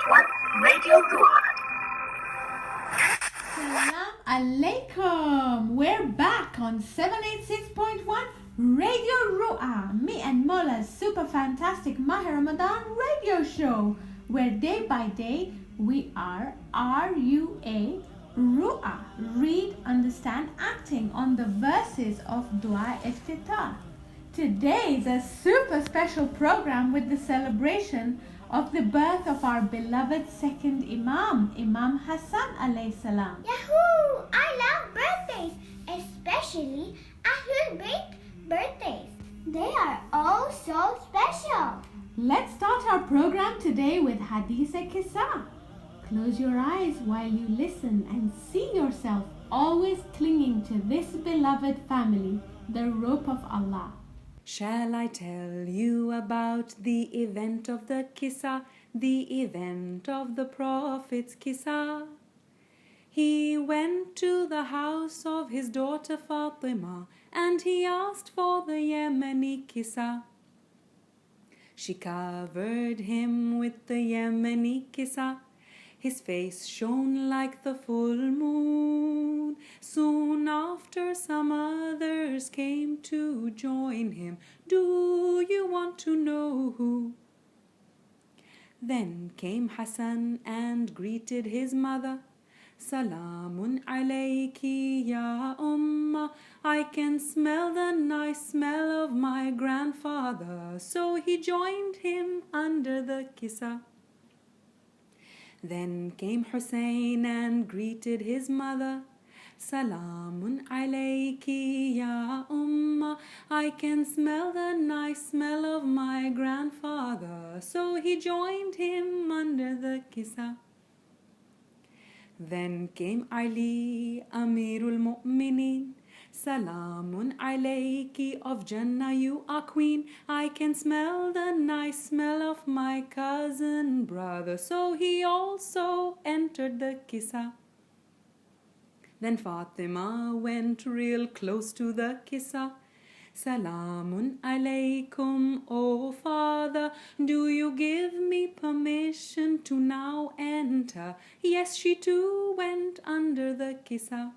1, Radio RUA. Salam alaikum. We're back on 786.1 Radio RUA, me and Mola's super fantastic Maher Ramadan radio show, where day by day we are RUA, RUA, read, understand, acting on the verses of Dua Iftitah. Today is a super special program with the celebration of the birth of our beloved second Imam, Imam Hassan alayhi salam. Yahoo! I love birthdays, especially Ahlul Bayt birthdays. They are all so special. Let's start our program today with Hadith-e-Qissa. Close your eyes while you listen and see yourself always clinging to this beloved family, the rope of Allah. Shall I tell you about the event of the Qissa, the event of the Prophet's Qissa? He went to the house of his daughter Fatima and he asked for the Yemeni Qissa. She covered him with the Yemeni Qissa. His face shone like the full moon. Soon after, some others came to join him. Do you want to know who? Then came Hassan and greeted his mother. Salamun alayki ya Ummah. I can smell the nice smell of my grandfather. So he joined him under the Qissa. Then came Hussein and greeted his mother. Salamun alayki ya Ummah. I can smell the nice smell of my grandfather. So he joined him under the Qissa. Then came Ali, Amirul Mu'mineen. Salamun alayki, of Jannah you are queen. I can smell the nice smell of my cousin brother. So he also entered the Qissa. Then Fatima went real close to the Qissa. Salamun alaykum, O father, do you give me permission to now enter? Yes, she too went under the Qissa.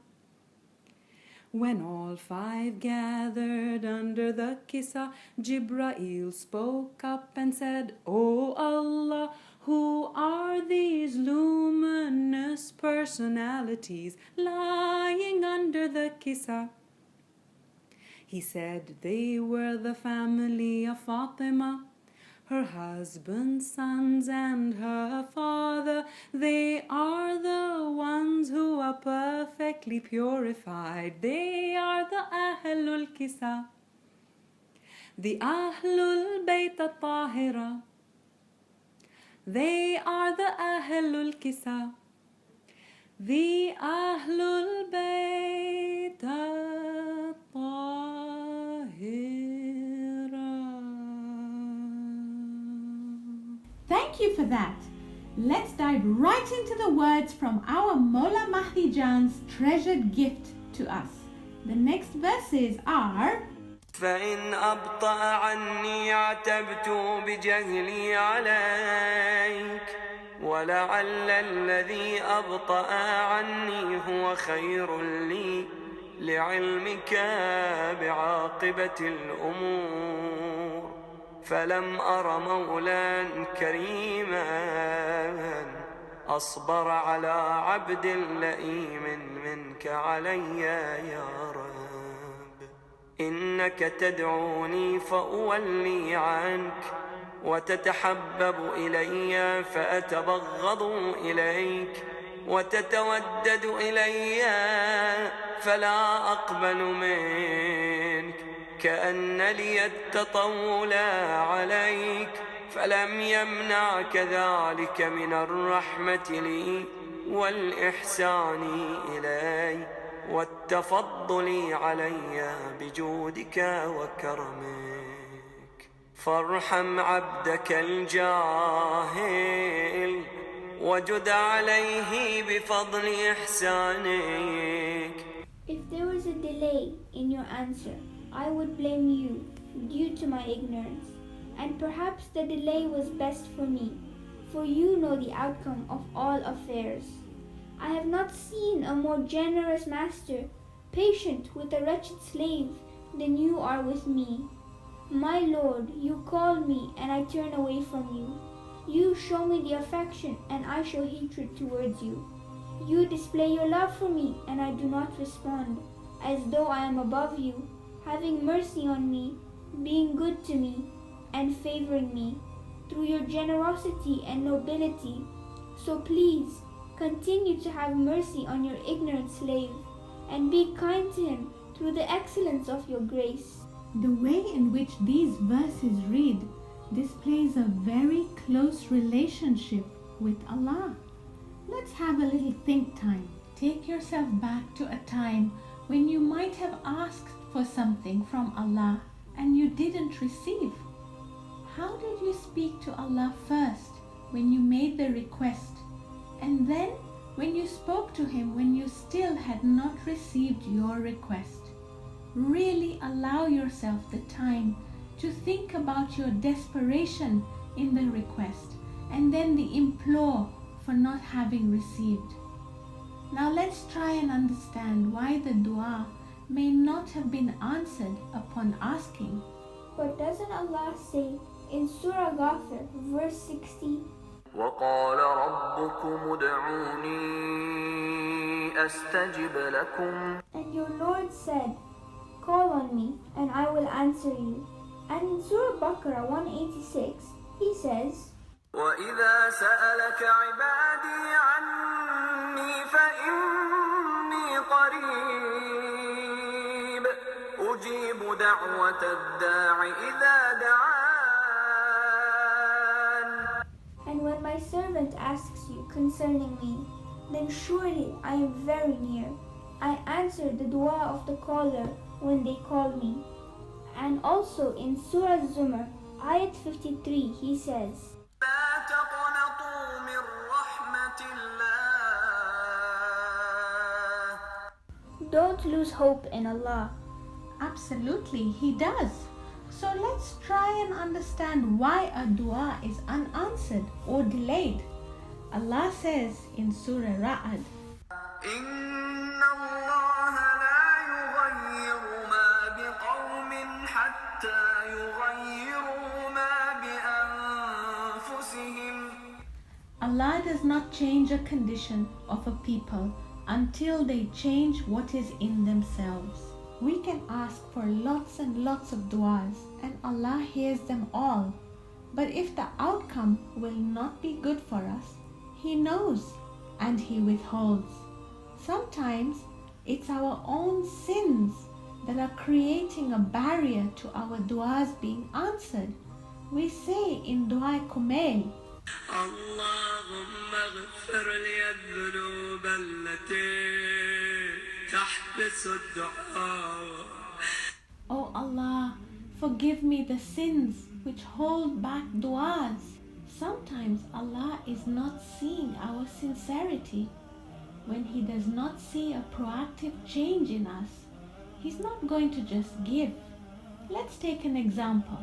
When all five gathered under the Qissa, Jibreel spoke up and said, O Allah, who are these luminous personalities lying under the Qissa? He said they were the family of Fatima, her husband, sons, and her father. They are the ones who are perfectly purified. They are the Ahlul Qissa, the Ahlul Bayt al-Tahira. They are the Ahlul Qissa, the Ahlul Bayt al-Tahira. Thank you for that. Let's dive right into the words from our Mola Mahdi Jan's treasured gift to us. The next verses are: فإن أبطأ عني عتبت بجهلي عليك ولعل الذي أبطأ عني هو خير لي لعلمك بعاقبة الأمور فلم أر مولا كريما أصبر على عبد لئيم منك علي يا رب إنك تدعوني فأولي عنك وتتحبب إلي فأتبغض إليك وتتودد إلي فلا أقبل منك كأن لي التطول عليك فلم يمنعك ذلك من الرحمة لي والإحسان إلي والتفضل علي بجودك وكرمك فارحم عبدك الجاهل وجد عليه بفضل إحسانك. If there was a delay in your answer, I would blame you due to my ignorance, and perhaps the delay was best for me, for you know the outcome of all affairs. I have not seen a more generous master, patient with a wretched slave, than you are with me. My Lord, you call me and I turn away from you. You show me the affection and I show hatred towards you. You display your love for me and I do not respond, as though I am above you, having mercy on me, being good to me, and favoring me through your generosity and nobility. So please, continue to have mercy on your ignorant slave, and be kind to him through the excellence of your grace. The way in which these verses read displays a very close relationship with Allah. Let's have a little think time. Take yourself back to a time when you might have asked for something from Allah and you didn't receive. How did you speak to Allah first when you made the request, and then when you spoke to Him when you still had not received your request? Really allow yourself the time to think about your desperation in the request and then the implore for not having received. Now let's try and understand why the dua may not have been answered upon asking. But doesn't Allah say in Surah Ghafir, verse 16, وقال ربكم ادعوني أستجب لكم. and your Lord said, call on me and I will answer you. And in Surah Baqarah 186, He says, وإذا سألك عبادي عني فإني قريب أجيب دعوة الداع إذا دعان. and when my servant asks you concerning me, then surely I am very near. I answer the dua of the caller when they call me. And also in Surah Zumar, ayat 53, He says, لا تقنطوا من رحمة الله. don't lose hope in Allah. Absolutely, He does. So let's try and understand why a dua is unanswered or delayed. Allah says in Surah Ra'ad, إن الله لا يغير ما بقوم حتى يغيروا ما بأنفسهم. Allah does not change a condition of a people until they change what is in themselves. We can ask for lots and lots of du'as and Allah hears them all. But if the outcome will not be good for us, He knows and He withholds. Sometimes it's our own sins that are creating a barrier to our du'as being answered. We say in Dua Kumail, اللهم اغفر لي الذنوب التي تحبس الدعاء. Oh Allah, forgive me the sins which hold back du'as. Sometimes Allah is not seeing our sincerity. When He does not see a proactive change in us, He's not going to just give. Let's take an example.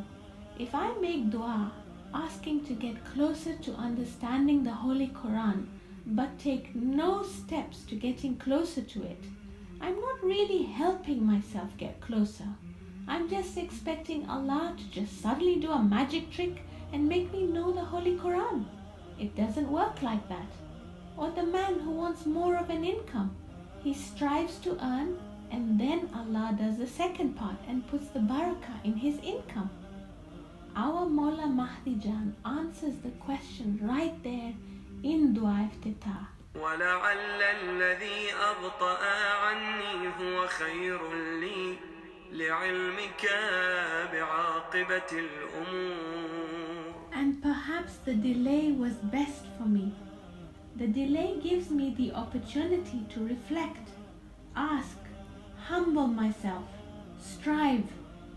If I make dua asking to get closer to understanding the Holy Quran, but take no steps to getting closer to it, I'm not really helping myself get closer. I'm just expecting Allah to just suddenly do a magic trick and make me know the Holy Quran. It doesn't work like that. Or the man who wants more of an income. He strives to earn and then Allah does the second part and puts the barakah in his income. Our Mawla Mahdi Jan answers the question right there in Dua Iftitah. ولعل الذي أبطأ عني هو خير لي لعلمك بعاقبة الأمور. And perhaps the delay was best for me. The delay gives me the opportunity to reflect, ask, humble myself, strive,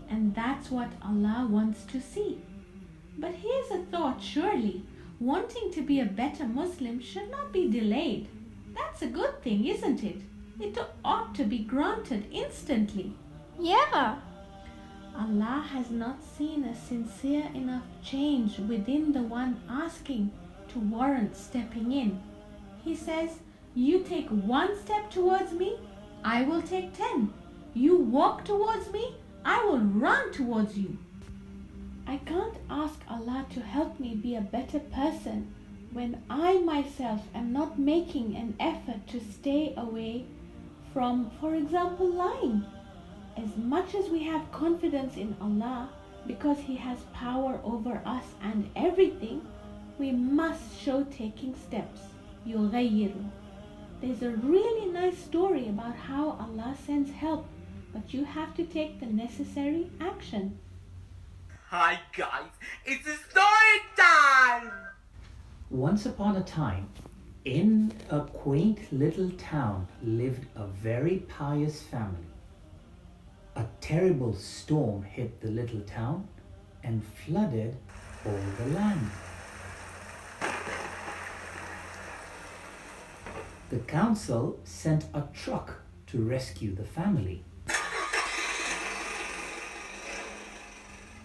and that's what Allah wants to see. But here's a thought, surely wanting to be a better Muslim should not be delayed. That's a good thing, isn't it? It ought to be granted instantly. Yeah. Allah has not seen a sincere enough change within the one asking to warrant stepping in. He says, you take 1 step towards me, I will take 10. You walk towards me, I will run towards you. I can't ask Allah to help me be a better person when I myself am not making an effort to stay away from, for example, lying. As much as we have confidence in Allah because He has power over us and everything, we must show taking steps. يغير. There's a really nice story about how Allah sends help, but you have to take the necessary action. Hi guys, it's a story time! Once upon a time, in a quaint little town lived a very pious family. A terrible storm hit the little town and flooded all the land. The council sent a truck to rescue the family.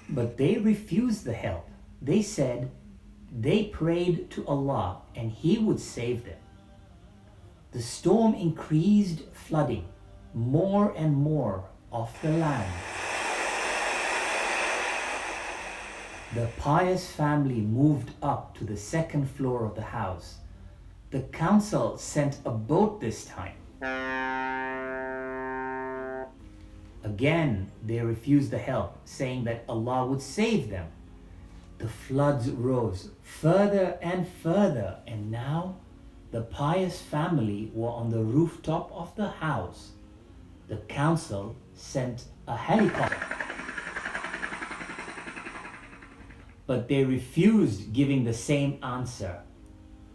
But they refused the help. They said they prayed to Allah and He would save them. The storm increased, flooding more and more of the land. The pious family moved up to the 2nd floor of the house. The council sent a boat this time. Again, they refused the help, saying that Allah would save them. The floods rose further and further, and now the pious family were on the rooftop of the house. The council sent a helicopter, but they refused giving the same answer.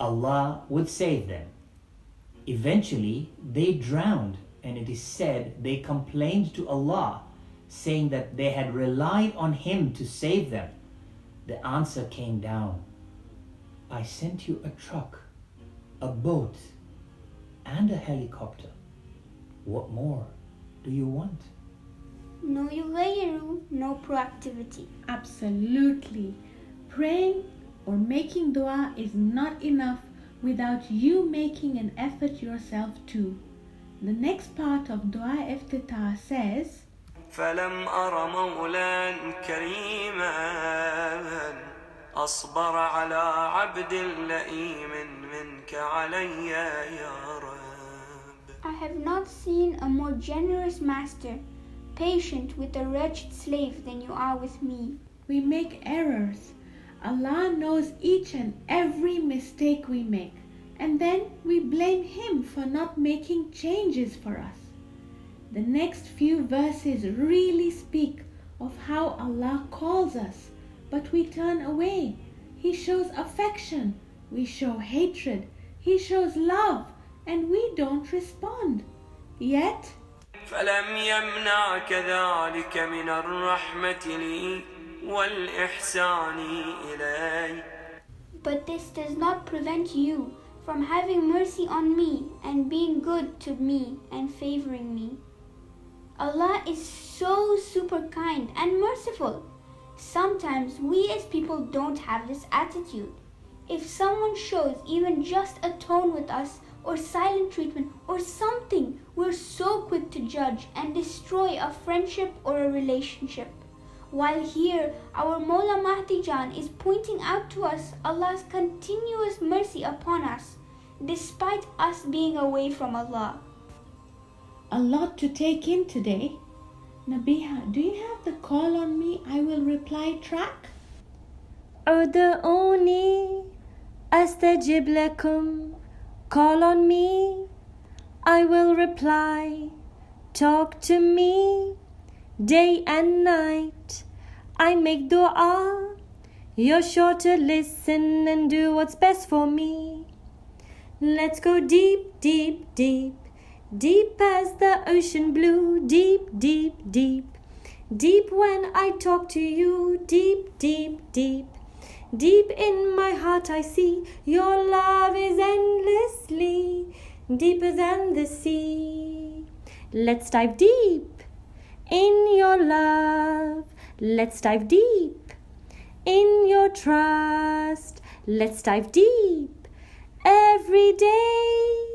Allah would save them. Eventually, they drowned, and it is said they complained to Allah, saying that they had relied on Him to save them. The answer came down. I sent you a truck, a boat, and a helicopter. What more do you want? No yughayyiru, no proactivity. Absolutely. Praying or making dua is not enough without you making an effort yourself too. The next part of Dua Iftitah says, فلم أر مولا كريما أصبر على عبد لئيم منك علي يا رب. I have not seen a more generous master, patient with a wretched slave than you are with me. we make errors. Allah knows each and every mistake we make, and then we blame Him for not making changes for us. The next few verses really speak of how Allah calls us, but we turn away. He shows affection, we show hatred. He shows love, and we don't respond. Yet, فلم يمنعك ذلك من الرحمة لي والإحسان إلي. But this does not prevent you from having mercy on me and being good to me and favoring me. Allah is so super kind and merciful. Sometimes we as people don't have this attitude. If someone shows even just a tone with us or silent treatment or something, we're so quick to judge and destroy a friendship or a relationship. While here, our Mawla Mahdi Jan is pointing out to us Allah's continuous mercy upon us, despite us being away from Allah. a lot to take in today. Nabiha, do you have the call on me? I will reply track. ادعوني أستجب لكم. Call on me, I will reply. Talk to me, day and night. I make dua, you're sure to listen and do what's best for me. Let's go deep, deep, deep. Deep as the ocean blue, deep, deep, deep. Deep when I talk to you, deep, deep, deep. Deep in my heart I see your love is endlessly deeper than the sea. Let's dive deep in your love. Let's dive deep in your trust. Let's dive deep. Every day,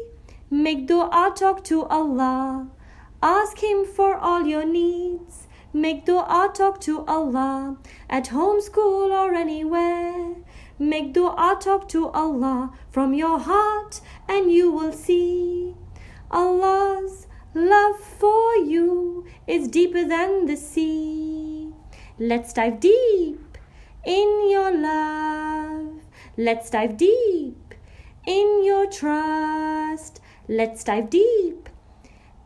make dua, talk to Allah. Ask Him for all your needs. Make dua, talk to Allah. At home, school, or anywhere. Make dua, talk to Allah from your heart, and you will see Allah's love for you is deeper than the sea. Let's dive deep in your love. Let's dive deep in your trust. Let's dive deep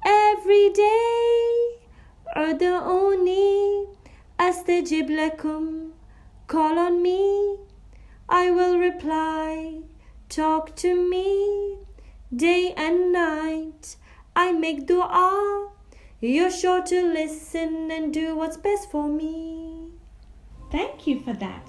every day. Ud'uni astajib lakum. Call on me, I will reply. Talk to me day and night. I make dua. You're sure to listen and do what's best for me. Thank you for that.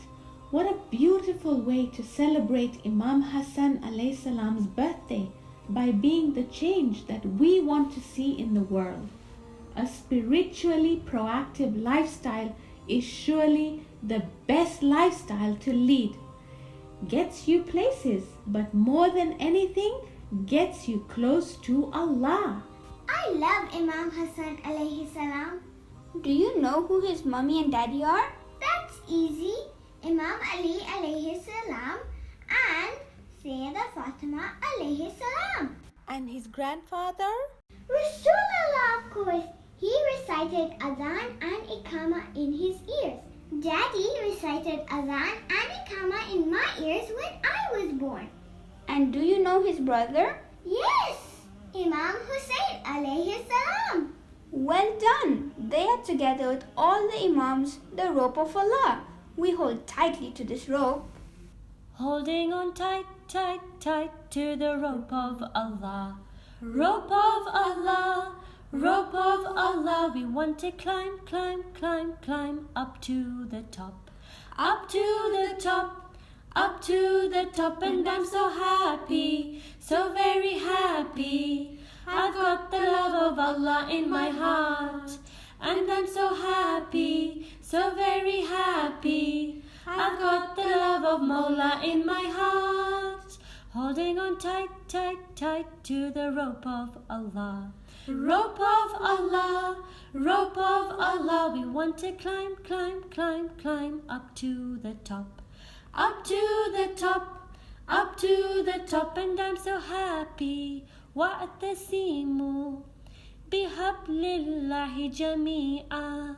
What a beautiful way to celebrate Imam Hassan alayhi salam's birthday by being the change that we want to see in the world. A spiritually proactive lifestyle is surely the best lifestyle to lead. Gets you places, but more than anything, gets you close to Allah. I love Imam Hassan alayhi salam. Do you know who his mummy and daddy are? That's easy. Imam Ali alayhi salam and Sayyida Fatima alayhi salam. And his grandfather? Rasulullah, of course. He recited Adhan and Iqama in his ears. Daddy recited Adhan and Iqama in my ears when I was born. And do you know his brother? Yes, Imam Hussein alayhi salam. Well done! They are together with all the Imams, the rope of Allah. We hold tightly to this rope. Holding on tight, tight, tight to the rope of Allah. Rope of Allah, rope of Allah. We want to climb, climb, climb, climb up to the top. Up to the top, up to the top. And I'm so happy, so very happy. I've got the love of Allah in my heart. And I'm so happy, so very happy. I've got the love of Mawla in my heart. Holding on tight, tight, tight to the rope of Allah. Rope of Allah, rope of Allah. We want to climb, climb, climb, climb up to the top. Up to the top, up to the top. And I'm so happy. وَأَتَّسِيمُوا بِحَبْلِ اللَّهِ جَمِيعًا.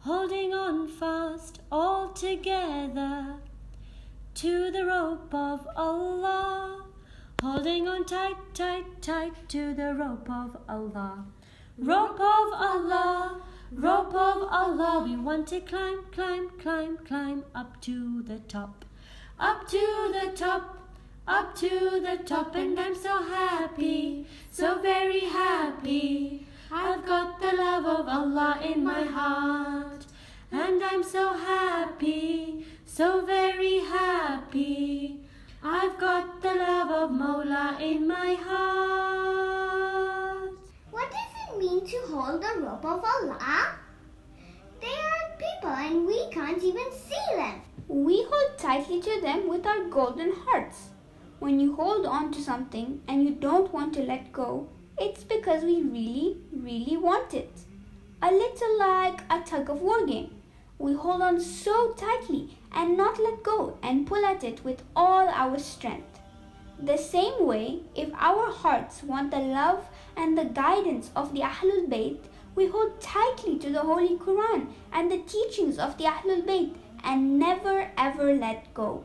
Holding on fast all together to the rope of Allah. Holding on tight, tight, tight to the rope of Allah. Rope of Allah, rope of Allah. We want to climb, climb, climb, climb up to the top. Up to the top, up to the top. And I'm so happy, so very happy. I've got the love of Allah in my heart. And I'm so happy, so very happy. I've got the love of Mawla in my heart. What does it mean to hold the rope of Allah? They are people and we can't even see them. We hold tightly to them with our golden hearts. When you hold on to something and you don't want to let go, it's because we really, really want it. A little like a tug of war game. We hold on so tightly and not let go and pull at it with all our strength. The same way, if our hearts want the love and the guidance of the Ahlul Bayt, we hold tightly to the Holy Quran and the teachings of the Ahlul Bayt and never ever let go.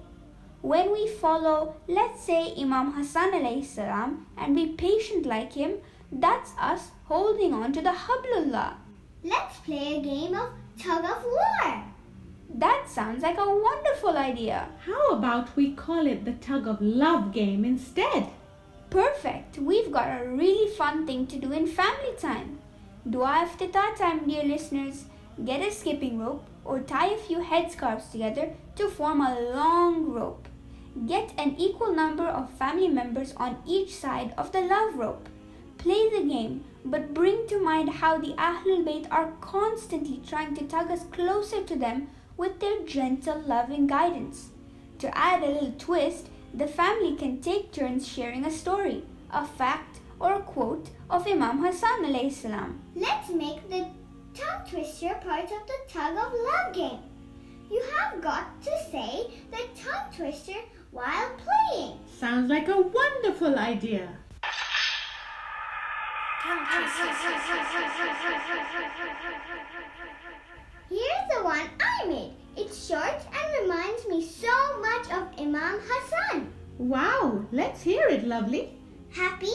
When we follow, let's say, Imam Hassan alayhi salam and be patient like him, that's us holding on to the Hablullah. Let's play a game of tug of war. That sounds like a wonderful idea. How about we call it the tug of love game instead? Perfect. We've got a really fun thing to do in family time. Dua iftitah time, dear listeners. Get a skipping rope or tie a few headscarves together to form a long rope. Get an equal number of family members on each side of the love rope. Play the game, but bring to mind how the Ahlul Bayt are constantly trying to tug us closer to them with their gentle, loving guidance. To add a little twist, the family can take turns sharing a story, a fact, or a quote of Imam Hassan alayhi salam. Let's make the tongue twister part of the tug of love game. You have got to say the tongue twister while playing. Sounds like a wonderful idea. Here's the one I made. It's short and reminds me so much of Imam Hassan. Wow, let's hear it, lovely. Happy,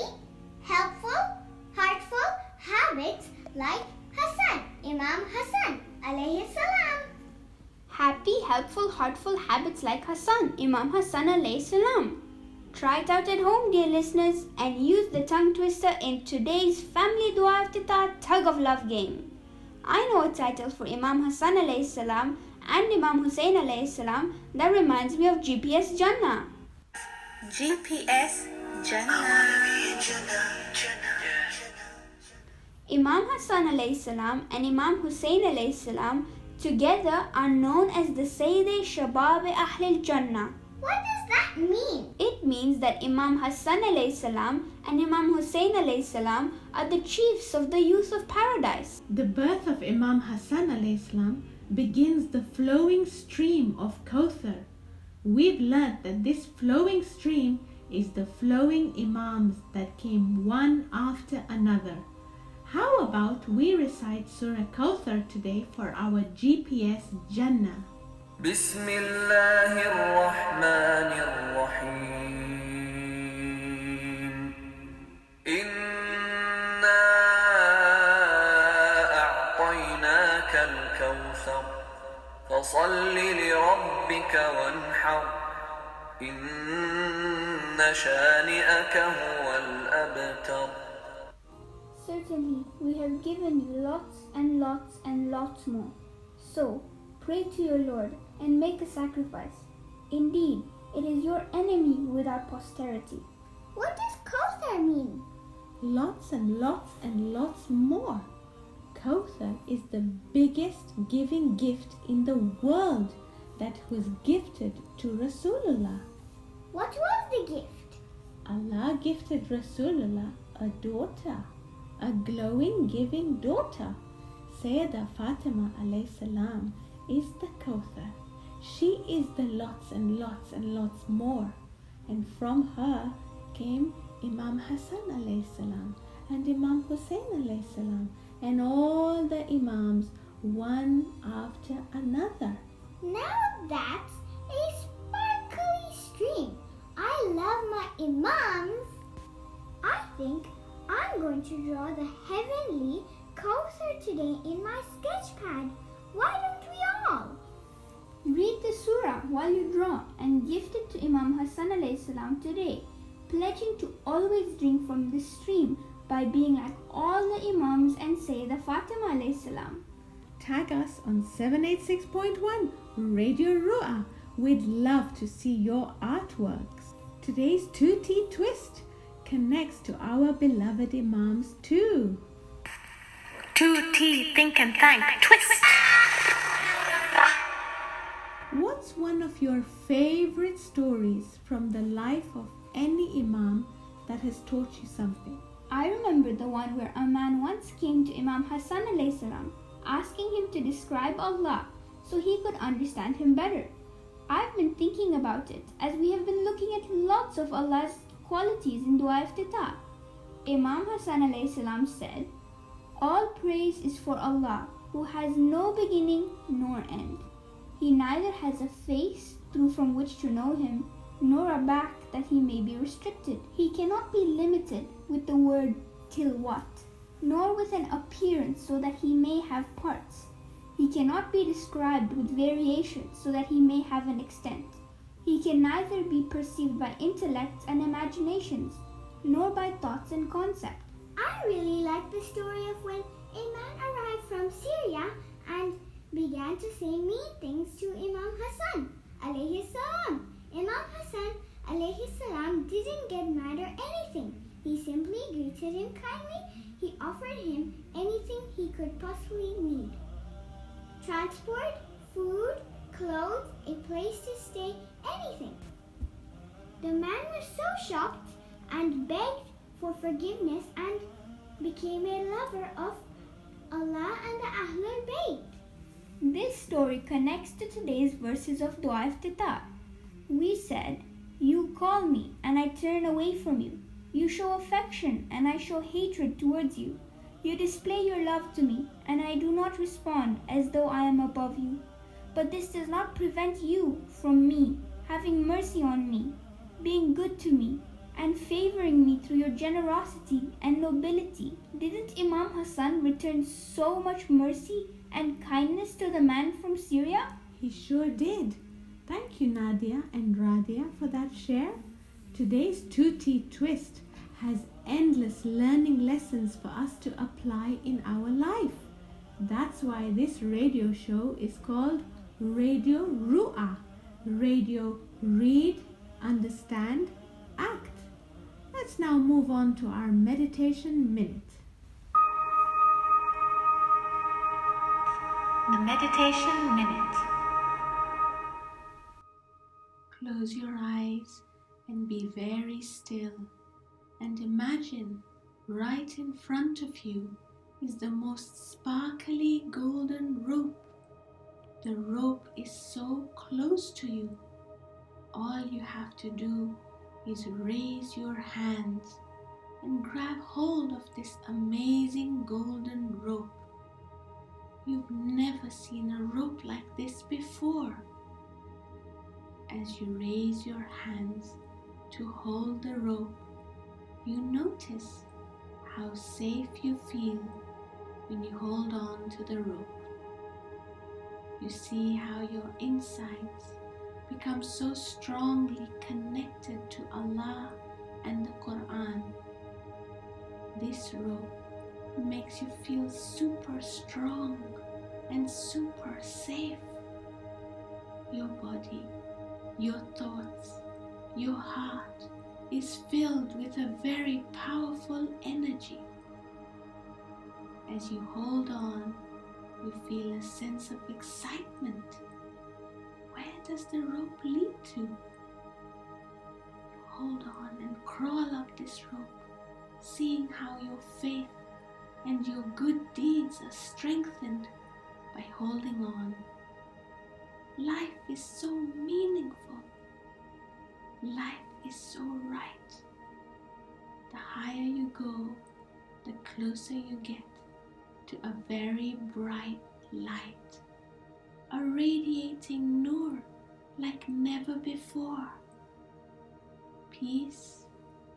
helpful, heartful habits like Hassan, Imam Hassan, alayhi salam. Happy, helpful, heartful habits like Hassan, Imam Hassan alayhi salam. Try it out at home, dear listeners, and use the tongue twister in today's Family Dua Iftitah Tug of Love game. I know a title for Imam Hassan alayhi salam and Imam Hussein alayhi salam that reminds me of GPS Jannah. GPS Jannah. Imam Hassan alayhi salam and Imam Hussein alayhi salam together are known as the Sayyid Shabab Ahl Jannah. What does that mean? It means that Imam Hassan alayhi salam and Imam Hussein alayhi salam are the chiefs of the youth of paradise. The birth of Imam Hassan alayhi salam begins the flowing stream of Kauthar. We've learnt that this flowing stream is the flowing Imams that came one after another. How about we recite Surah Kauthar today for our GPS Jannah? بسم الله الرحمن الرحيم إنا أعطيناك الكوثر فصل لربك وانحر إن شانئك هو الأبتر. Certainly, we have given you lots and lots and lots more. So, pray to your Lord and make a sacrifice. Indeed, it is your enemy without posterity. What does Kauthar mean? Lots and lots and lots more. Kauthar is the biggest giving gift in the world that was gifted to Rasulullah. What was the gift? Allah gifted Rasulullah a daughter, a glowing giving daughter. Sayyidah Fatima alayhi salam is the Kauthar. She is the lots and lots and lots more. And from her came Imam Hassan alayhi salam and Imam Hussein alayhi salam and all the Imams one after another. Now that's a sparkly stream. I love my Imams. I think I'm going to draw the heavenly Kauthar today in my sketch pad. Why don't we all? Read the surah while you draw and gift it to Imam Hassan alayhi salam today, pledging to always drink from this stream by being like all the Imams and Sayyidah Fatima alayhi salam. Tag us on 786.1 Radio RUA. We'd love to see your artworks. Today's 2T twist connects to our beloved Imams too. 2T Think and Thank Twist. What's one of your favorite stories from the life of any Imam that has taught you something? I remember the one where a man once came to Imam Hassan alayhi salam asking him to describe Allah so he could understand him better. I've been thinking about it as we have been looking at lots of Allah's qualities in Dua Iftitah. Imam Hassan alayhi salam said, "All praise is for Allah who has no beginning nor end. He neither has a face through from which to know him, nor a back that he may be restricted. He cannot be limited with the word till what, nor with an appearance so that he may have parts. He cannot be described with variations so that he may have an extent. He can neither be perceived by intellects and imaginations, nor by thoughts and concepts." I really like the story of when a man arrived from Syria and began to say mean things to Imam Hassan alayhi salam. Imam Hassan alayhi salam didn't get mad or anything. He simply greeted him kindly. He offered him anything he could possibly need. Transport, food, clothes, a place to stay, anything. The man was so shocked and begged for forgiveness and became a lover of Allah and the Ahlul Bayt. This story connects to today's verses of Dua Iftitah. We said, "You call me and I turn away from you. You show affection and I show hatred towards you. You display your love to me and I do not respond as though I am above you. But this does not prevent you from me having mercy on me, being good to me, and favoring me through your generosity and nobility." Didn't Imam Hassan return so much mercy and kindness to the man from Syria? He sure did. Thank you, Nadia and Radia, for that share. Today's 2T Twist has endless learning lessons for us to apply in our life. That's why this radio show is called Radio RUA. Radio Read, Understand, Act. Let's now move on to our meditation minute. The Meditation Minute. Close your eyes and be very still, and imagine right in front of you is the most sparkly golden rope. The rope is so close to you. All you have to do is raise your hands and grab hold of this amazing golden rope. You've never seen a rope like this before. As you raise your hands to hold the rope, you notice how safe you feel when you hold on to the rope. You see how your insides become so strongly connected to Allah and the Quran. This rope makes you feel super strong and super safe. Your body, your thoughts, your heart is filled with a very powerful energy. As you hold on, you feel a sense of excitement. Where does the rope lead to? Hold on and crawl up this rope, seeing how your faith and your good deeds are strengthened by holding on. Life is so meaningful. Life is so right. The higher you go, the closer you get to a very bright light, a radiating nur like never before. Peace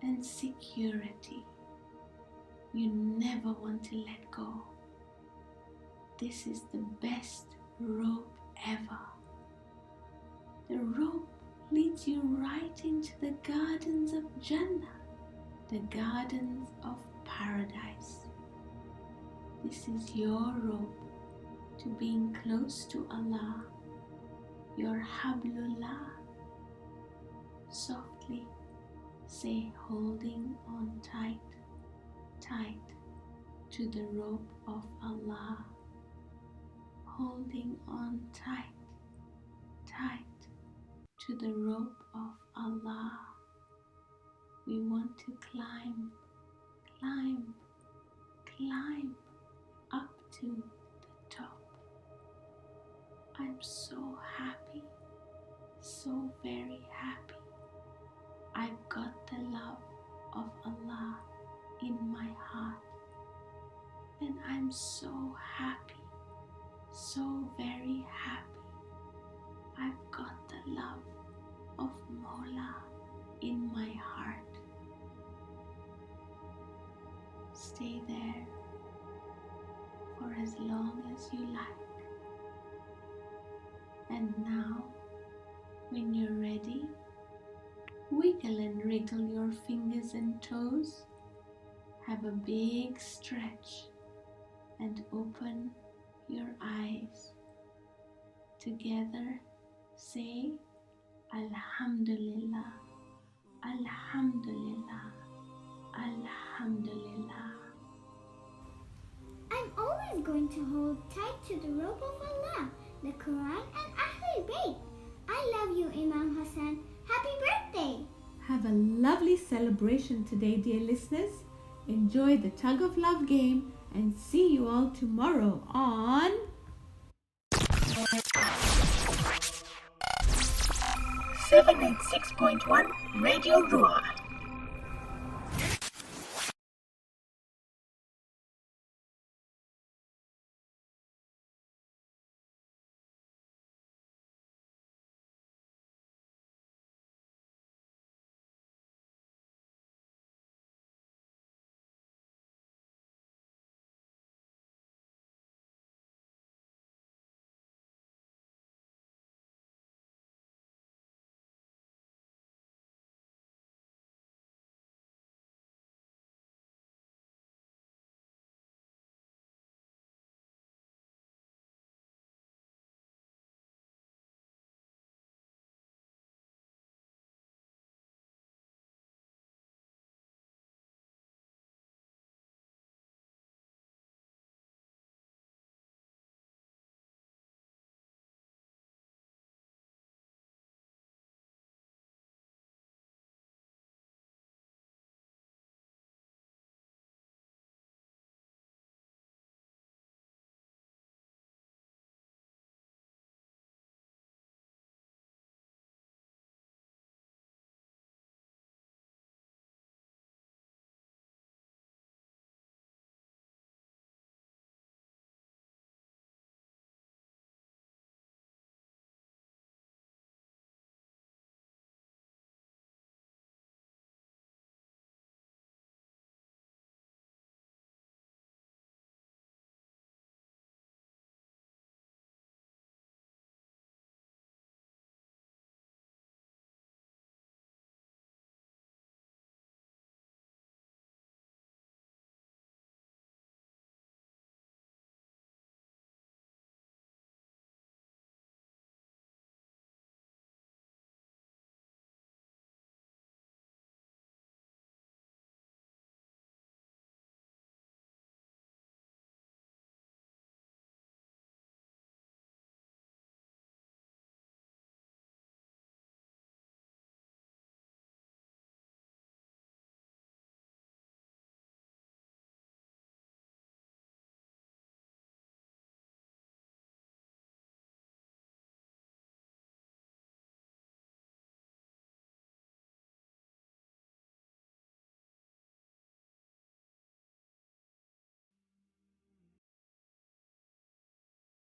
and security. You never want to let go. This is the best rope ever. The rope leads you right into the gardens of Jannah, the gardens of paradise. This is your rope to being close to Allah, your Hablullah. Softly say, holding on tight, tight to the rope of Allah. Holding on tight, tight to the rope of Allah. We want to climb, climb, climb up to the top. I'm so happy, so very happy. I've got the love of Allah in my heart, and I'm so happy, so very happy. I've got the love of Mola in my heart. Stay there for as long as you like. And now, when you're ready, wiggle and wriggle your fingers and toes. Have a big stretch and open your eyes. Together say Alhamdulillah, Alhamdulillah, Alhamdulillah. I'm always going to hold tight to the rope of Allah, the Quran and Ahlul celebrate. I love you, Imam Hassan. Happy birthday. Have a lovely celebration today, dear listeners. Enjoy the Tug of Love game and see you all tomorrow on 786.1 Radio RUA.